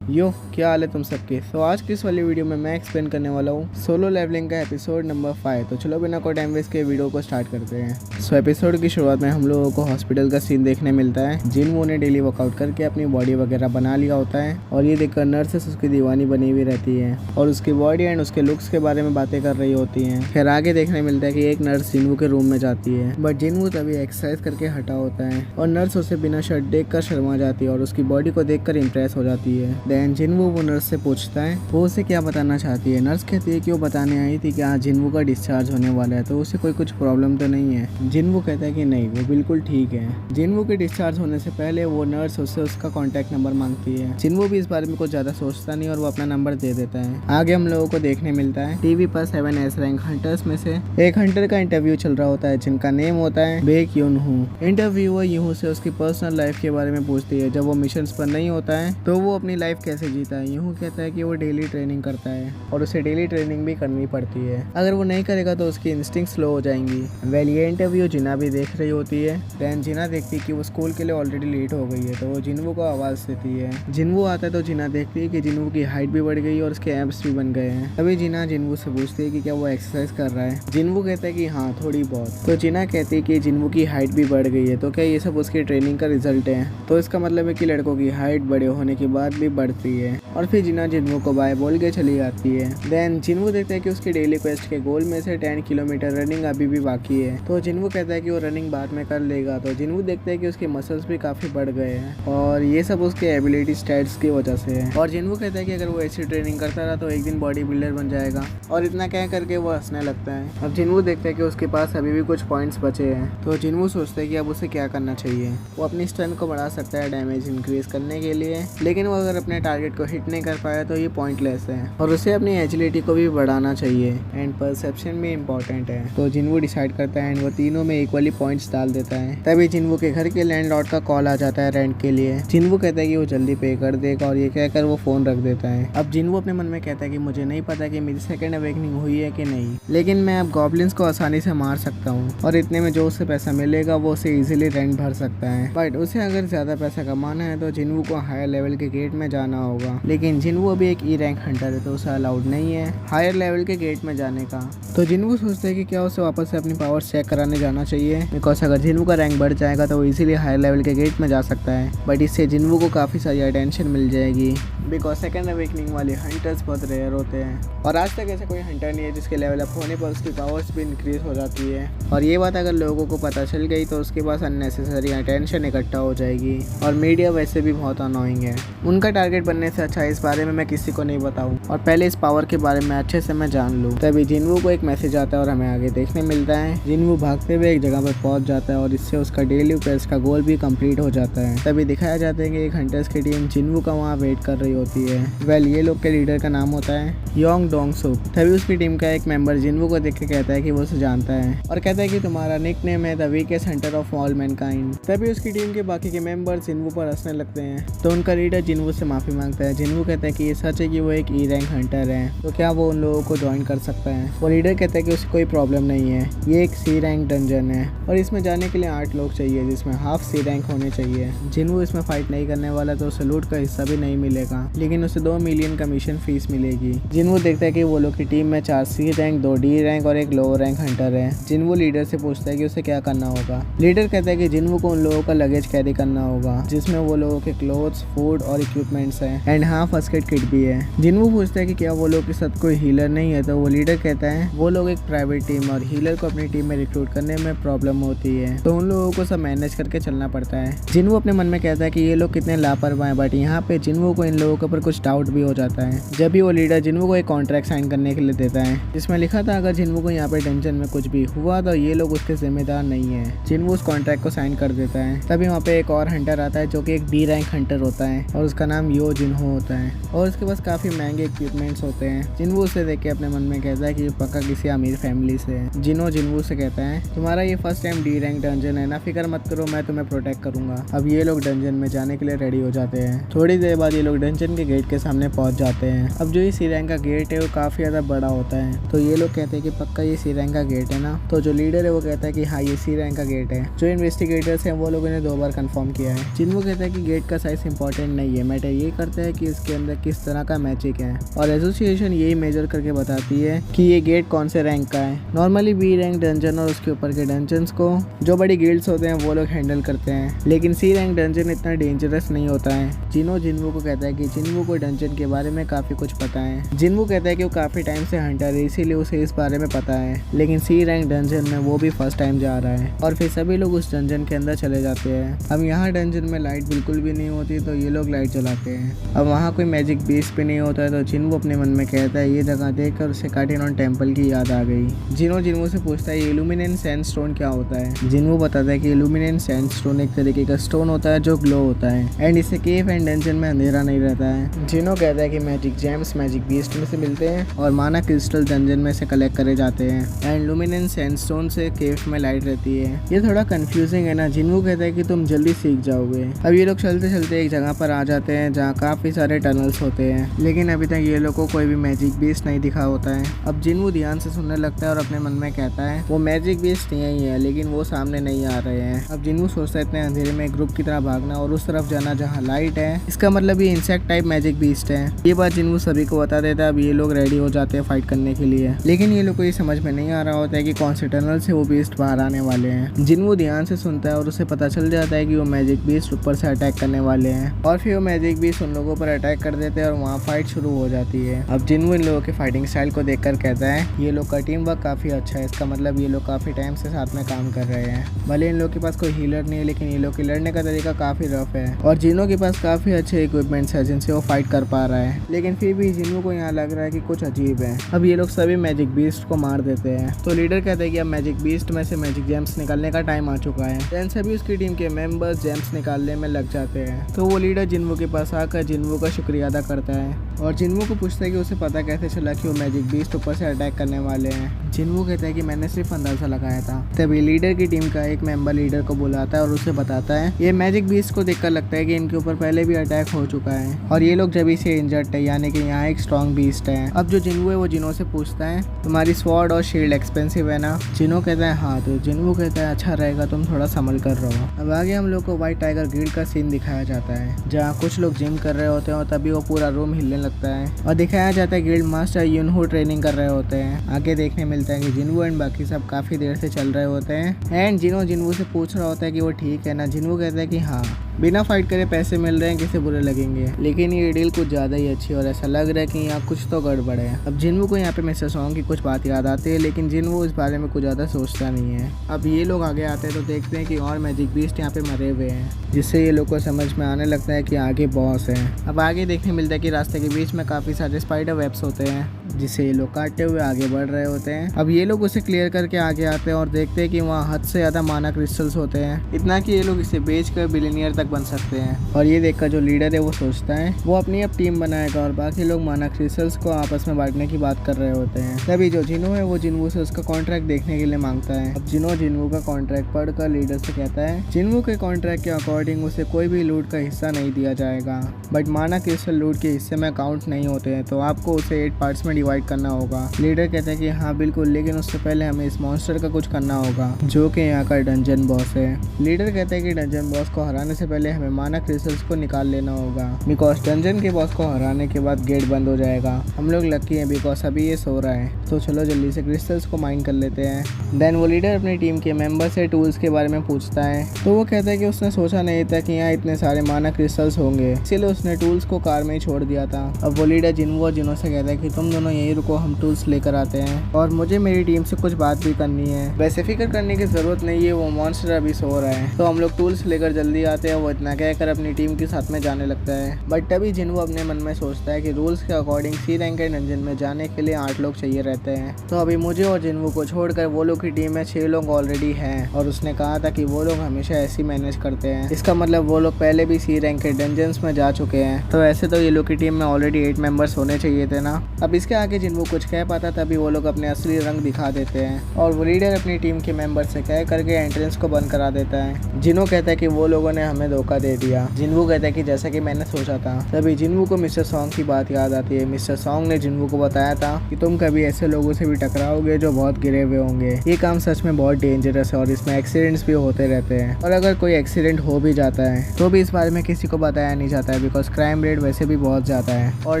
यो क्या हाल है तुम सबके। आज की इस वाली वीडियो में मैं एक्सप्लेन करने वाला हूँ सोलो लेवलिंग का एपिसोड नंबर 5। तो चलो बिना कोई टाइम वेस्ट के वीडियो को स्टार्ट करते हैं। एपिसोड की शुरुआत में हम लोगों को हॉस्पिटल का सीन देखने मिलता है। जिनवू ने डेली वर्कआउट करके अपनी बॉडी वगैरह बना लिया होता है और ये देखकर नर्सेस उसकी दीवानी बनी हुई रहती है और उसकी बॉडी एंड उसके लुक्स के बारे में बातें कर रही होती हैं। फिर आगे देखने मिलता है कि एक नर्स जिनवू के रूम में जाती है, बट जिनवू तभी एक्सरसाइज करके हटा होता है और नर्स उसे बिना शर्ट देखकर शर्मा जाती है और उसकी बॉडी को देखकर इंप्रेस हो जाती है। देन जिनवू वो नर्स से पूछता है वो उसे क्या बताना चाहती है। नर्स कहती है कि वो बताने आई थी कि आज जिनवू का डिस्चार्ज होने वाला है, तो उसे कोई कुछ प्रॉब्लम तो नहीं है। जिनवू कहता है कि नहीं, वो बिल्कुल ठीक है। जिनवू के डिस्चार्ज होने से पहले वो नर्स उससे उसका कॉन्टैक्ट नंबर मांगती है। जिनवू भी इस बारे में कुछ ज्यादा सोचता नहीं और वो अपना नंबर दे देता है। आगे हम लोगों को देखने मिलता है टीवी पर 7 एस रैंक हंटर्स में से एक हंटर का इंटरव्यू चल रहा होता है जिनका नेम होता है बेक यून हू। इंटरव्यूअर यूहू से उसकी पर्सनल लाइफ के बारे में पूछती है। जब वो मिशन पर नहीं होता है तो वो अपनी लाइफ कैसे जीता है। यूहू कहता है कि वो डेली ट्रेनिंग करता है और उसे डेली ट्रेनिंग भी करनी पड़ती है। अगर वो नहीं करेगा तो उसकी इंस्टिंक्ट स्लो हो जाएंगी। वेल ये इंटरव्यू जिना भी देख रही होती है। देन जिना देखती है कि वो स्कूल के लिए ऑलरेडी लेट हो गई है, तो वो जिनवू को आवाज देती है। जिनवू आता है तो जिना देखती है कि जिनवू की हाइट भी बढ़ गई है और उसके एब्स भी बन गए हैं। तभी जिना जिनवू से पूछती है कि क्या वो एक्सरसाइज कर रहा है। जिनवू कहता है कि हाँ थोड़ी बहुत। तो जिना कहती है कि जिनवू की हाइट भी बढ़ गई है, तो क्या ये सब उसकी ट्रेनिंग का रिजल्ट है। तो इसका मतलब है कि लड़कों की हाइट बड़े होने के बाद भी बढ़ती है। और फिर जिना जिनवू को बाय बोल के चली जाती है। देन जिनवू देखता है कि उसकी डेली क्वेस्ट के गोल में से 10 किलोमीटर रनिंग अभी भी बाकी है। तो जिनवू कहता है कि वो रनिंग बाद में कर लेगा। तो जिनवू देखता है कि उसके मसल्स भी काफी बढ़ गए हैं और ये सब उसके एबिलिटी स्टैट्स की वजह से है। और जिनवू कहता है कि अगर वो ऐसी ट्रेनिंग करता रहा तो एक दिन बॉडी बिल्डर बन जाएगा। और इतना कह करके वो हंसने लगता है। अब जिनवू देखता है कि उसके पास अभी भी कुछ पॉइंट्स बचे हैं, तो जिनवू सोचता है कि अब उसे क्या करना चाहिए। वो अपनी स्ट्रेंथ को बढ़ा सकता है डैमेज इंक्रीज करने के लिए, लेकिन वो अगर अपने टारगेट को हिट नहीं कर पाया तो ये पॉइंटलेस है। और उसे अपनी एजिलिटी को भी बढ़ाना चाहिए एंड परसेप्शन भी इम्पोर्टेंट है। तो जिनवू डिसाइड करता है एंड वो तीनों में इक्वली पॉइंट्स डाल देता है। तभी जिनवू के घर के लैंडलॉर्ड का कॉल आ जाता है रेंट के लिए। जिनवू कहता है कि वो जल्दी पे कर देगा और ये कहकर वो फोन रख देता है। अब जिनवू अपने मन में कहता है कि मुझे नहीं पता कि मेरी सेकंड अवेकनिंग हुई है कि नहीं, लेकिन मैं अब गॉब्लिन्स को आसानी से मार सकता हूँ और इतने में जो उसे पैसा मिलेगा वो उसे इजीली रेंट भर सकता है। बट उसे अगर ज्यादा पैसा कमाना है तो जिनवू को हायर लेवल के गेट में जाना होगा, लेकिन जिनवू अभी एक ई रैंक हंटर है तो उसे अलाउड नहीं है हायर लेवल के गेट में जाने का। तो जिनवू सोचते है कि क्या उसे वापस से अपनी पावर्स चेक कराने जाना चाहिए, बिकॉज अगर जिनवू का रैंक बढ़ जाएगा तो वो इजीली हायर लेवल के गेट में जा सकता है। बट इससे जिनवू को काफी सारी अटेंशन मिल जाएगी, बिकॉज सेकंड अवेकनिंग वाले हंटर्स बहुत रेयर होते हैं और आज तक ऐसा कोई हंटर नहीं है जिसके लेवल अप होने पर उसकी पावर्स भी इंक्रीज हो जाती है। और ये बात अगर लोगों को पता चल गई तो उसके पास अननेसेसरी अटेंशन इकट्ठा हो जाएगी और मीडिया वैसे भी बहुत अनोइंग है। उनका टारगेट बनने से अच्छा इस बारे में मैं किसी को नहीं बताऊं और पहले इस पावर के बारे में अच्छे से मैं जान लूं। तभी जिनवू को एक मैसेज आता है और हमें आगे देखने मिलता है जिनवू भागते हुए एक जगह पर पहुंच जाता है और इससे उसका डेली क्वेस्ट का गोल भी कंप्लीट हो जाता है। तभी दिखाया जाता है कि एक हंटर्स की टीम जिनवू का वहाँ वेट कर रही होती है। वेल ये लोग के लीडर का नाम होता है योंग डोंग सुक। तभी उसकी टीम का एक मेंबर जिनवू को देख के कहता है कि वो उसे जानता है और कहता है कि तुम्हारा निकनेम है the weakest Hunter of all Mankind. तभी उसकी टीम के बाकी के मेंबर जिनवू पर हंसने लगते हैं, तो उनका लीडर जिनवू से माफी मांगता है। जिनवू कहता है कि ये सच है कि वो एक ई रैंक हंटर है, तो क्या वो उन लोगों को ज्वाइन कर सकता है। वो लीडर कहता है कि उसे कोई प्रॉब्लम नहीं है, ये एक सी रैंक डंजन है और इसमें जाने के लिए 8 लोग चाहिए जिसमें हाफ सी रैंक होने चाहिए। जिनवू इसमें फाइट नहीं करने वाला तो उसे लूट का हिस्सा भी नहीं मिलेगा, लेकिन उसे 2 मिलियन कमीशन फीस मिलेगी। जिनवू देखता है कि वो लोग की टीम में 4 सी रैंक, 2 डी रैंक और एक लोअर रैंक हंटर है। जिनवू लीडर से पूछता है कि उसे क्या करना होगा। लीडर कहता है कि जिनवू को उन लोगों का लगेज कैरी करना होगा जिसमें वो लोगों के क्लोथ्स, फूड और इक्विपमेंट्स हैं एंड हाँ फर्स्ट एड किट भी है। जिनवू पूछता है कि क्या वो लोग के साथ कोई हीलर नहीं है, तो वो लीडर कहता है वो लोग एक प्राइवेट टीम और हीलर को अपनी टीम में रिक्रूट करने में प्रॉब्लम होती है, तो उन लोगों को सब मैनेज करके चलना पड़ता है। जिनवू अपने मन में कहता है कि ये लोग कितने लापरवाह हैं, बट यहाँ पे जिनवू को इन लोगों के ऊपर कुछ डाउट भी हो जाता है। जब भी वो लीडर जिनवू को एक कॉन्ट्रैक्ट साइन करने के लिए देता है जिसमें लिखा था अगर जिनवू को यहाँ पे डंजन में कुछ भी हुआ तो ये लोग उसके जिम्मेदार नहीं है। जिनवू उस कॉन्ट्रैक्ट को साइन कर देता है। तभी वहाँ पे एक और हंटर आता है जो कि एक डी रैंक हंटर होता है और उसका नाम यो जिनहो होता है और उसके पास काफी महंगे इक्विपमेंट्स होते हैं। जिनवू उसे देख के अपने मन में कहता है कि ये पक्का किसी अमीर फैमिली से है। जिनवू से कहता है तुम्हारा ये first time D rank dungeon है ना, फिक्र मत करो, मैं तुम्हें प्रोटेक्ट करूंगा। अब ये लोग डंजन में जाने के लिए रेडी हो जाते हैं। थोड़ी देर बाद ये लोग डंजन के गेट के सामने पहुंच जाते हैं। अब जो ये सी रैंक का गेट है वो काफी ज्यादा बड़ा होता है, तो ये लोग कहते हैं कि पक्का ये सी रैंक का गेट है ना। तो जो लीडर है वो कहता है कि हाँ ये सी रैंक का गेट है। जो इन्वेस्टिगेटर्स हैं वो लोगों ने 2 बार कंफर्म किया है। जिनवू कहता है कि गेट का साइज इंपॉर्टेंट नहीं है, मैटर ये करता है कि इसके अंदर किस तरह का मैजिक है और एसोसिएशन यही मेजर करके बताती है कि ये गेट कौन से रैंक का है। नॉर्मली बी रैंक डंजन और उसके ऊपर के डंजन्स को जो बड़ी गिल्ड्स होते हैं वो लोग हैंडल करते हैं, लेकिन सी रैंक डंजन इतना डेंजरस नहीं होता है। जिनो जिनवू को कहता है कि जिनवू को डंजन के बारे में काफी कुछ पता है। जिनवू कहता है कि वो काफी टाइम से हंटर है, इसीलिए उसे इस बारे में पता है, लेकिन सी रैंक डंजन में वो भी फर्स्ट टाइम जा रहा है। और फिर सभी लोग उस डंजन के अंदर चले जाते हैं। अब यहाँ डंजन में लाइट बिल्कुल भी नहीं होती तो ये लोग लाइट जलाते हैं। अब वहाँ कोई मैजिक बीस्ट भी नहीं होता है तो जिनवू अपने मन में कहता है, ये जगह देखकर उसे कार्टिनॉन टेम्पल की याद आ गई। जिनो जिनवू से पूछता है ये इल्यूमिनेंट सैंडस्टोन क्या होता है। जिनवू बताता है कि इल्यूमिनेंट सैंडस्टोन एक तरीके का स्टोन होता है जो ग्लो होता है एंड इससे केव एंड डंजन में अंधेरा नहीं रहता है। जिनो कहता है कि मैजिक जेम्स मैजिक बीस्ट में से मिलते हैं और माना क्रिस्टल डंजन में से कलेक्ट करे जाते हैं एंड लुमिनेंट सैंडस्टोन से केव में लाइट रहती है। ये थोड़ा कंफ्यूजिंग है ना। जिनवू कहता है कि तुम जल्दी सीख जाओगे। अब ये लोग चलते चलते एक जगह पर आ जाते हैं जहाँ काफी सारे टनल्स होते हैं, लेकिन अभी तक ये लोग को कोई भी मैजिक बीस्ट नहीं दिखा होता है। अब जिनवू ध्यान से सुनने लगता है और अपने मन में कहता है वो मैजिक बीस्ट यही है, लेकिन वो सामने नहीं आ रहे हैं। अब जिनवू सोचता है इतने अंधेरे में ग्रुप की तरह भागना और उस तरफ जाना जहाँ लाइट है, इसका मतलब ये इंसेक्ट टाइप मैजिक बीस्ट है। ये बात जिनवू सभी को बता देता है। अब ये लोग रेडी हो जाते हैं फाइट करने के लिए, लेकिन ये लोग को ये समझ में नहीं आ रहा होता है कि कौन से टनल से वो बीस्ट बाहर आने वाले हैं। जिनवू ध्यान से सुनता है और उसे पता चल जाता है कि वो मैजिक बीस्ट ऊपर से अटैक करने वाले हैं और फिर वो मैजिक बीस्ट उन लोगों पर अटैक कर देते हैं और वहाँ फाइट शुरू हो जाती है। अब जिनवू इन लोगों के फाइटिंग स्टाइल को देखकर कहता है ये लोग का टीम वर्क काफी अच्छा है, इसका मतलब ये लोग काफी टाइम से साथ में काम कर रहे हैं। भले इन लोग के पास कोई हीलर नहीं है, लेकिन ये लोग के लड़ने का तरीका काफी रफ है और जिनो के पास काफी अच्छे इक्विपमेंट्स है जिनसे वो फाइट कर पा रहा है, लेकिन फिर भी जिनो को यहाँ लग रहा है कि कुछ अजीब है। अब ये लोग सभी मैजिक बीस्ट को मार देते हैं तो लीडर कहते हैं कि अब मैजिक बीस्ट में से मैजिक जेम्स निकालने का टाइम आ चुका है। देन सभी उसकी टीम के मेंबर्स जेम्स निकालने में लग जाते हैं तो वो लीडर जिनवू के पास आकर जिनवू का शुक्रिया अदा करता है और जिनवू को पूछता है कि उसे पता कैसे चला कि वो मैजिक बीस्ट ऊपर से अटैक करने वाले हैं। जिनवू कहता है कि मैंने सिर्फ अंदाजा लगाया था। तभी लीडर की टीम का एक मेंबर लीडर को बुलाता है और उसे बताता है ये मैजिक बीस्ट को देखकर लगता है कि इनके ऊपर पहले भी अटैक हो चुका है और ये लोग जब से इंजर्ड है, यानी कि यहाँ एक स्ट्रॉन्ग बीस्ट है। अब जो जिनवू है वो जिनो से पूछता है तुम्हारी स्वॉर्ड और शील्ड एक्सपेंसिव है ना। जिनो कहता है हाँ, तो जिनवू कहता है अच्छा रहेगा, तुम थोड़ा संभल कर रहो। अब आगे हम लोग को व्हाइट टाइगर गिल्ड का सीन दिखाया जाता है जहाँ कुछ लोग जिम कर रहे होते हैं और तभी वो पूरा रूम हिलने लगता है और दिखाया जाता है गिल्ड मास्टर युनहो ट्रेनिंग कर रहे होते हैं। आगे देखने मिलता है कि जिनवू एंड बाकी सब काफी देर से चल रहे होते हैं एंड जिनो जिनवू से पूछ रहा होता है कि वो ठीक है ना। जिनवू कहता है कि हाँ, बिना फाइट करे पैसे मिल रहे हैं, किसे बुरे लगेंगे, लेकिन ये डील कुछ ज़्यादा ही अच्छी और ऐसा लग रहा है कि यहाँ कुछ तो गड़बड़ है। अब जिनवू को यहाँ पे मिस्टर सॉन्ग की कुछ बात याद आती है, लेकिन जिनवू इस बारे में कुछ ज़्यादा सोचता नहीं है। अब ये लोग आगे आते हैं तो देखते हैं कि और मैजिक बीस्ट यहाँ पे मरे हुए हैं, जिससे ये लोग को समझ में आने लगता है कि आगे बॉस है। अब आगे देखने मिलता है कि रास्ते के बीच में काफ़ी सारे स्पाइडर वेब्स होते हैं जिससे ये लोग काटते हुए आगे बढ़ रहे होते हैं। अब ये लोग उसे क्लियर करके आगे आते हैं और देखते हैं कि वहाँ हद से ज़्यादा माना क्रिस्टल्स होते हैं, इतना कि ये लोग इसे बेचकर बिलियनियर तक बन सकते हैं। और ये देखकर जो लीडर है वो सोचता है वो अपनी अब टीम बनाएगा और बाकी लोग माना क्रिस्टल्स को आपस में बांटने की बात कर रहे होते हैं। तभी जो जिनो है वो जिनवू से उसका कॉन्ट्रैक्ट देखने के लिए मांगता है। अब जिनो जिनवू का कॉन्ट्रैक्ट पढ़कर लीडर से कहता है जिनवू के कॉन्ट्रैक्ट के अकॉर्डिंग उसे कोई भी लूट का हिस्सा नहीं दिया जाएगा, बट माना क्रिस्टल लूट के हिस्से में काउंट नहीं होते हैं तो आपको उसे 8 पार्ट्स में डिवाइड करना होगा। लीडर कहता है कि हाँ बिल्कुल, लेकिन उससे पहले हमें इस मॉन्स्टर का कुछ करना होगा जो कि यहाँ का डंजन बॉस है। लीडर कहता है कि डंजन बॉस को हराने से पहले हमें माना क्रिस्टल्स को निकाल लेना होगा, बिकॉज डंजन के बॉस को हराने के बाद गेट बंद हो जाएगा। हम लोग लकी हैं बिकॉज अभी ये सो रहा है, तो चलो जल्दी से क्रिस्टल्स को माइन कर लेते हैं। देन वो लीडर अपनी टीम के मेंबर से टूल्स के बारे में पूछता है तो वो कहता है कि उसने सोचा नहीं था कि यहाँ इतने सारे माना क्रिस्टल्स होंगे, इसीलिए उसने टूल्स को कार में ही छोड़ दिया था। अब वो लीडर जिनवू और जिनो से कहता है कि तुम दोनों यहीं रुको, हम टूल्स लेकर आते हैं और मुझे मेरी टीम से कुछ बात भी करनी है। वैसे फिक्र करने की जरूरत नहीं है, वो मॉन्स्टर अभी सो रहा है। तो हम लोग टूल्स लेकर जल्दी आते हैं। वो इतना कहकर अपनी टीम के साथ में जाने लगता है, बट तभी जिनवू अपने मन में सोचता है कि रूल्स के अकॉर्डिंग सी रैंक के डंजन में जाने के लिए 8 लोग चाहिए रहते हैं, तो अभी मुझे और जिनवू को छोड़कर वो लोग की टीम में 6 लोग ऑलरेडी हैं और उसने कहा था कि वो लोग हमेशा ऐसे मैनेज करते हैं। इसका मतलब वो लोग पहले भी सी रैंक के डंजन्स में जा चुके हैं, तो ऐसे तो ये लोग की टीम में ऑलरेडी 8 मेंबर्स होने चाहिए थे ना। अब इसके आगे जिनवू कुछ कह पाता तभी वो लोग अपने असली रंग दिखा देते हैं और वो लीडर अपनी टीम के मेंबर से कह करके एंट्रेंस को बंद करा देता है। जिनो कहता है कि वो लोगों ने हमें धोखा दे दिया। जिन्वू कहता है कि जैसा कि मैंने सोचा था। तभी जिन्वू को मिस्टर सॉन्ग की बात याद आती है। मिस्टर सॉन्ग ने जिन्वू को बताया था कि तुम कभी ऐसे लोगों से भी टकराओगे जो बहुत गिरे हुए होंगे। ये काम सच में बहुत डेंजरस है और इसमें एक्सीडेंट्स भी होते रहते हैं, और अगर कोई एक्सीडेंट हो भी जाता है तो भी इस बारे में किसी को बताया नहीं जाता है, बिकॉज क्राइम रेट वैसे भी बहुत ज़्यादा है और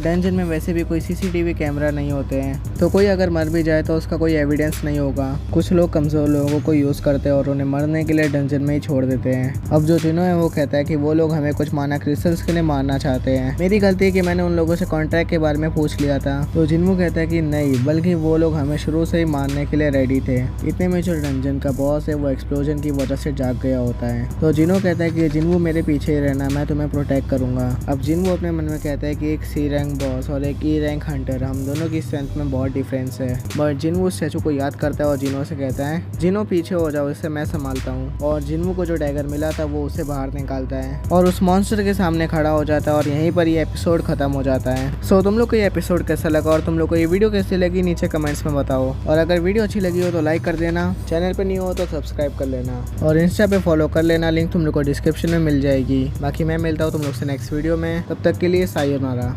डंजन में वैसे भी कोई CCTV कैमरा नहीं होते हैं, तो कोई अगर मर भी जाए तो उसका कोई एविडेंस नहीं होगा। कुछ लोग कमज़ोर लोगों को यूज़ करते हैं और उन्हें मरने के लिए डंजन में ही छोड़ देते हैं। अब जो जिनो है वो कहता है कि वो लोग हमें कुछ माना क्रिस्टल्स के लिए मारना चाहते हैं। मेरी गलती है कि मैंने उन लोगों से कॉन्ट्रैक्ट के बारे में पूछ लिया था। तो जिन्वू कहता है कि नहीं, बल्कि वो लोग हमें शुरू से ही मारने के लिए रेडी थे। इतने में जो डंजन का बॉस है वो एक्सप्लोजन की वजह से जाग गया होता है। तो जिनो कहता है कि जिन्वू मेरे पीछे ही रहना, मैं तुम्हें प्रोटेक्ट करूंगा। अब जिन्वू अपने मन में कहता है कि एक C रैंक बॉस और एक E रैंक हंटर, हम दोनों की स्ट्रेंथ में बहुत डिफरेंस है। बट जिन्वू स्टैचू को याद करता है और जिनो से कहता है जिनो पीछे हो जाओ, इससे मैं संभालता हूँ। और जिन्वू को जो डैगर मिला था वो उसे बाहर निकालता है और उस मॉन्स्टर के सामने खड़ा हो जाता है और यहीं पर ये एपिसोड खत्म हो जाता है। सो तुम लोग को ये एपिसोड कैसा लगा और तुम लोग को ये वीडियो कैसी लगी नीचे कमेंट्स में बताओ। और अगर वीडियो अच्छी लगी हो तो लाइक कर देना, चैनल पे नहीं हो तो सब्सक्राइब कर लेना और इंस्टा पे फॉलो कर लेना, लिंक तुम लोग को डिस्क्रिप्शन में मिल जाएगी। बाकी मैं मिलता हूँ तुम लोग से नेक्स्ट वीडियो में, तब तक के लिए सायोनारा।